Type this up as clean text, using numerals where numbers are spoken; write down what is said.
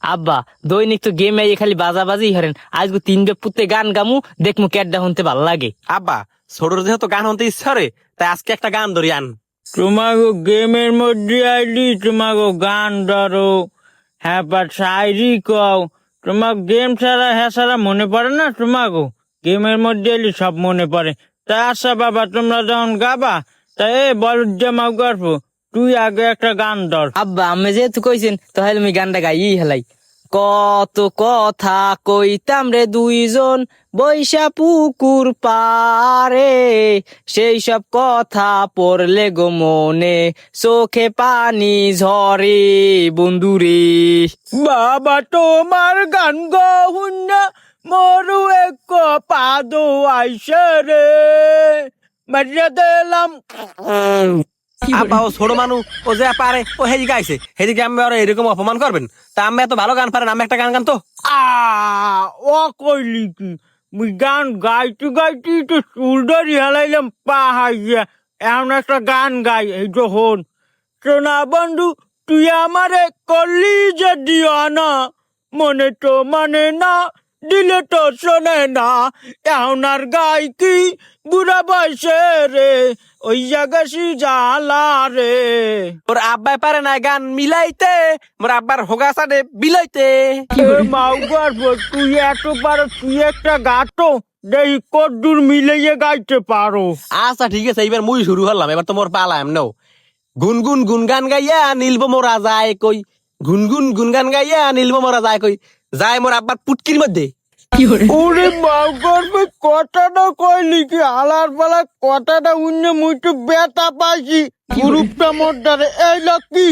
আব্বা দৈনিক তো গেমে খালি বাজাবাজি হারেন, আজকে 3 পুতে গান গামু, দেখমু কেডা শুনতে ভাল লাগে। আব্বা ছোটর যেহেতু গান শুনতে ইচ্ছা রে, তাই আজকে একটা গান ধরি আন। তোমাকে গেমের মধ্যে আইলি তোমাকে গান ধরো, হ্যাঁ বা শায়রি কও। তোমার গেম ছাড়া হ্যাঁ ছাড়া মনে পড়ে না তোমাকে? গেমের মধ্যে এলি সব মনে পড়ে। তা আচ্ছা বাবা, তোমরা যখন গাবা তা বল জামাও গল্প, তুই আগে একটা গান ধর। আব্বা আমি যেহেতু কইছেন তাহলে আমি গানটা গাইই হেলাই। কত কথা কইতাম রে দুইজন বৈশা পুকুর পারে, সেই সব কথা পড়লে গো মনে চোখে পানি ঝরে বন্ধুরে। বাবা তোমার গান গহুন না মরু এক পাদ আইসে রে, মারিয়া দিলাম। আব্বা ও ছোট মানুষ, ও যে পারে ও হেদিকে আইছে, হেদিকে আমি আর এরকম অপমান করবেন? তা আমি এত ভালো গান পারেন, আমি একটা গান গান তো। ও কইলি কি, মুই গান গাইতে গাইতে তো চুল ধরি হেলাইলাম পা হাইয়া। এখন একটা গান গাই, এই তো হন। সোনা বন্ধু তুই আমারে করলি যে দিওয়ানা, মনে তো মানে না, দিলে তো শোনে না। এখন আর গাই কি বুড়া বয়সে রে, ওই জাগাসি জ্বালা রে। ওর আব্বাই পারে না গান মিলাইতে, মোর আব্বার হোগা সাডে বিলাইতে। মাও গর্ব, তুই এত পারো, তুই একটা গাতো দেখি কদ্দুর মিলিয়ে গাইতে পারো। আচ্ছা ঠিক আছে, এইবার মুই শুরু হলাম, এবার তো মোর পালা এমনও। গুনগুন গুনগান গাইয়া নীলব মোরা যায় কই, গুনগুন গুনগান গাইয়া নীলব মোরা যায় কই, যায় মোর আব্বার পুটকির মধ্যে। ওরে মাও গর্ব, কথাটা কইলি কি আলার পালা, কথাটা উন্য মুই তো বেতা পাইছি গ্রুপটা মধ্যে এই লক্ষ্মী।